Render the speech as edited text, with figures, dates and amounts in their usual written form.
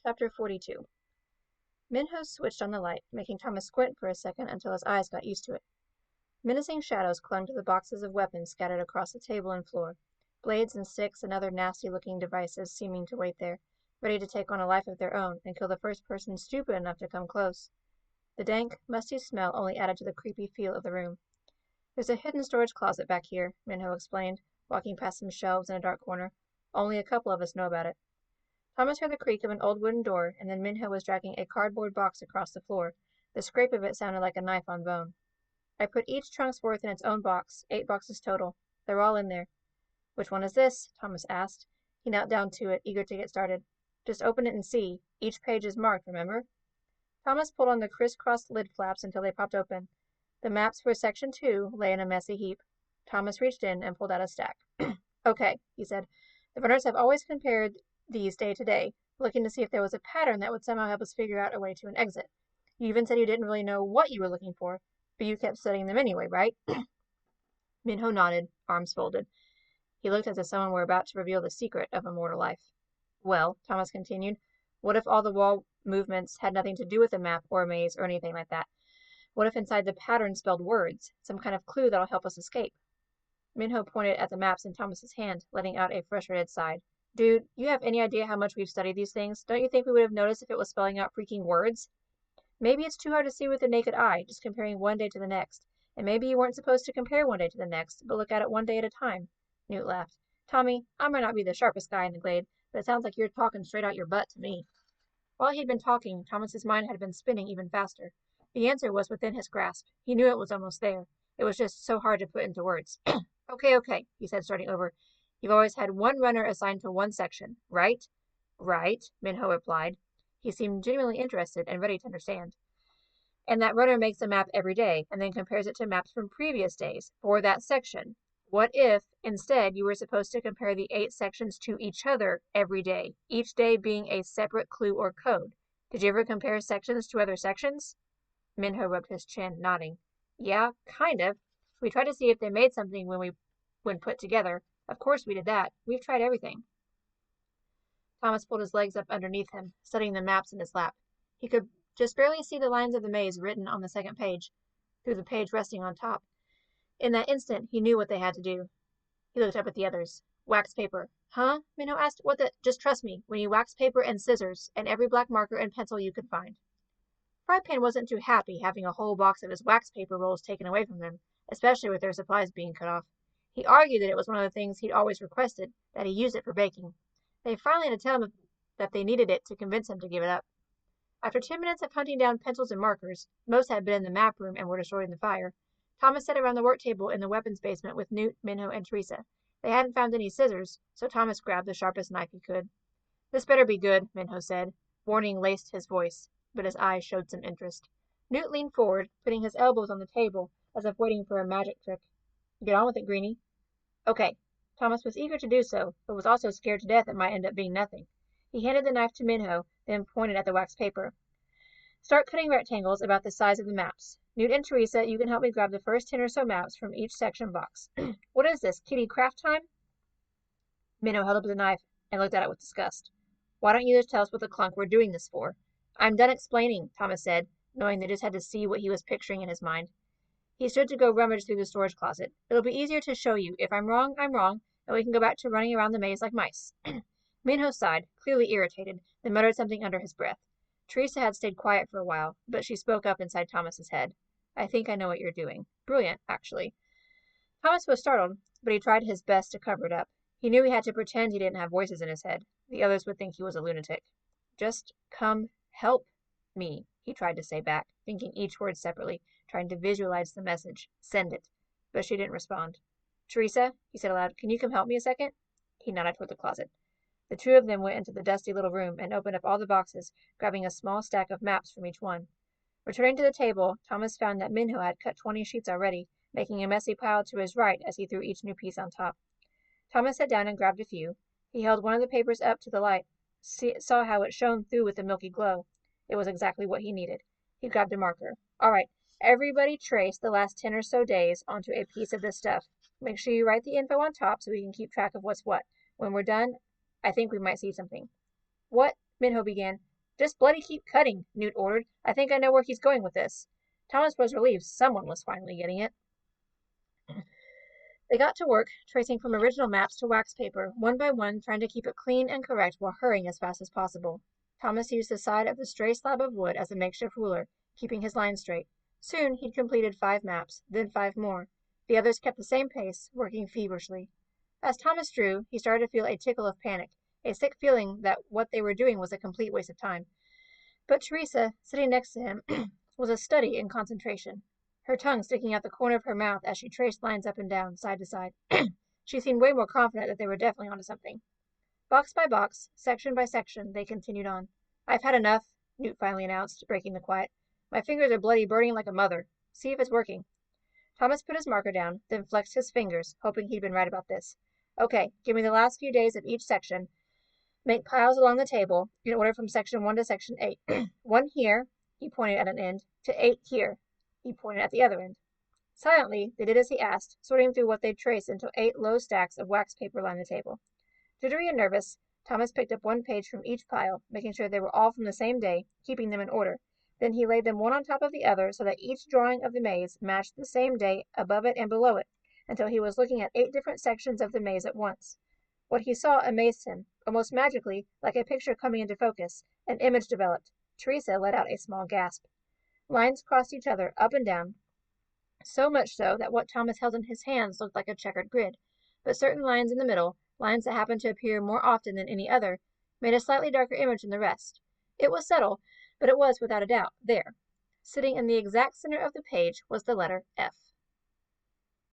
Chapter 42. Minho switched on the light, making Thomas squint for a second until his eyes got used to it. Menacing shadows clung to the boxes of weapons scattered across the table and floor, blades and sticks and other nasty-looking devices seeming to wait there, ready to take on a life of their own and kill the first person stupid enough to come close. The dank, musty smell only added to the creepy feel of the room. "There's a hidden storage closet back here," Minho explained, walking past some shelves in a dark corner. "Only a couple of us know about it." Thomas heard the creak of an old wooden door, and then Minho was dragging a cardboard box across the floor. The scrape of it sounded like a knife on bone. "I put each trunk's worth in its own box, 8 boxes total. They're all in there." "Which one is this?" Thomas asked. He knelt down to it, eager to get started. "Just open it and see. Each page is marked, remember?" Thomas pulled on the crisscrossed lid flaps until they popped open. The maps for Section 2 lay in a messy heap. Thomas reached in and pulled out a stack. "Okay," he said. "The runners have always compared these day to day, looking to see if there was a pattern that would somehow help us figure out a way to an exit. You even said you didn't really know what you were looking for, but you kept studying them anyway, right?" Minho nodded, arms folded. He looked as if someone were about to reveal the secret of immortal life. "Well," Thomas continued, "what if all the wall movements had nothing to do with a map or a maze or anything like that? What if inside the pattern spelled words, some kind of clue that'll help us escape?" Minho pointed at the maps in Thomas's hand, letting out a frustrated sigh. "Dude, you have any idea how much we've studied these things? Don't you think we would have noticed if it was spelling out freaking words? Maybe it's too hard to see with the naked eye, just comparing one day to the next. And maybe you weren't supposed to compare one day to the next, but look at it one day at a time." Newt laughed. "Tommy, I might not be the sharpest guy in the glade, but it sounds like you're talking straight out your butt to me." While he'd been talking, Thomas's mind had been spinning even faster. The answer was within his grasp. He knew it was almost there. It was just so hard to put into words. Okay, he said, starting over. "You've always had one runner assigned to one section, right?" "Right," Minho replied. He seemed genuinely interested and ready to understand. "And that runner makes a map every day, and then compares it to maps from previous days, for that section. What if, instead, you were supposed to compare the 8 sections to each other every day, each day being a separate clue or code? Did you ever compare sections to other sections?" Minho rubbed his chin, nodding. "Yeah, kind of. We tried to see if they made something when put together. Of course we did that. We've tried everything." Thomas pulled his legs up underneath him, studying the maps in his lap. He could just barely see the lines of the maze written on the second page, through the page resting on top. In that instant, he knew what they had to do. He looked up at the others. "Wax paper." "Huh?" Minho asked. "What the—" "Just trust me. We need wax paper and scissors, and every black marker and pencil you can find." Frypan wasn't too happy having a whole box of his wax paper rolls taken away from them, especially with their supplies being cut off. He argued that it was one of the things he'd always requested, that he use it for baking. They finally had to tell him that they needed it to convince him to give it up. After 10 minutes of hunting down pencils and markers, most had been in the map room and were destroyed in the fire, Thomas sat around the work table in the weapons basement with Newt, Minho, and Teresa. They hadn't found any scissors, so Thomas grabbed the sharpest knife he could. "This better be good," Minho said. Warning laced his voice, but his eyes showed some interest. Newt leaned forward, putting his elbows on the table, as if waiting for a magic trick. "Get on with it, Greenie." "Okay." Thomas was eager to do so, but was also scared to death it might end up being nothing. He handed the knife to Minho, then pointed at the wax paper. "Start cutting rectangles about the size of the maps. Newt and Teresa, you can help me grab the first 10 or so maps from each section box. What is this, kitty craft time?" Minho held up the knife and looked at it with disgust. "Why don't you just tell us what the clunk we're doing this for?" "I'm done explaining," Thomas said, knowing they just had to see what he was picturing in his mind. He stood to go rummage through the storage closet. "It'll be easier to show you. If I'm wrong, I'm wrong, and we can go back to running around the maze like mice." Minho sighed, clearly irritated, then muttered something under his breath. Teresa had stayed quiet for a while, but she spoke up inside Thomas's head. "I think I know what you're doing. Brilliant, actually." Thomas was startled, but he tried his best to cover it up. He knew he had to pretend he didn't have voices in his head. The others would think he was a lunatic. "Just come help me," he tried to say back, thinking each word separately, trying to visualize the message, send it. But she didn't respond. "Teresa," he said aloud, "can you come help me a second?" He nodded toward the closet. The two of them went into the dusty little room and opened up all the boxes, grabbing a small stack of maps from each one. Returning to the table, Thomas found that Minho had cut 20 sheets already, making a messy pile to his right as he threw each new piece on top. Thomas sat down and grabbed a few. He held one of the papers up to the light, saw how it shone through with a milky glow. It was exactly what he needed. He grabbed a marker. "All right, everybody trace the last 10 or so days onto a piece of this stuff. Make sure you write the info on top so we can keep track of what's what. When we're done, I think we might see something." "What?" Minho began. Just bloody keep cutting, Newt ordered. I think I know where he's going with this. Thomas was relieved someone was finally getting it. They got to work, tracing from original maps to wax paper, one by one, trying to keep it clean and correct while hurrying as fast as possible. Thomas used the side of the stray slab of wood as a makeshift ruler, keeping his line straight. Soon he'd completed 5 maps, then 5 more. The others kept the same pace, working feverishly. As Thomas drew, he started to feel a tickle of panic, a sick feeling that what they were doing was a complete waste of time. But Teresa, sitting next to him, was a study in concentration, her tongue sticking out the corner of her mouth as she traced lines up and down, side to side. She seemed way more confident that they were definitely onto something. Box by box, section by section, they continued on. I've had enough, Newt finally announced, breaking the quiet. My fingers are bloody burning like a mother. See if it's working. Thomas put his marker down, then flexed his fingers, hoping he'd been right about this. Okay, give me the last few days of each section. Make piles along the table, in order from section 1 to section 8. 1 here, he pointed at an end, to 8 here, he pointed at the other end. Silently, they did as he asked, sorting through what they'd traced until 8 low stacks of wax paper lined the table. Jittery and nervous, Thomas picked up 1 page from each pile, making sure they were all from the same day, keeping them in order. Then he laid them one on top of the other so that each drawing of the maze matched the same day above it and below it, until he was looking at 8 different sections of the maze at once. What he saw amazed him. Almost magically, like a picture coming into focus, an image developed. Teresa let out a small gasp. Lines crossed each other, up and down, so much so that what Thomas held in his hands looked like a checkered grid. But certain lines in the middle, lines that happened to appear more often than any other, made a slightly darker image than the rest. It was subtle, but it was, without a doubt, there. Sitting in the exact center of the page was the letter F.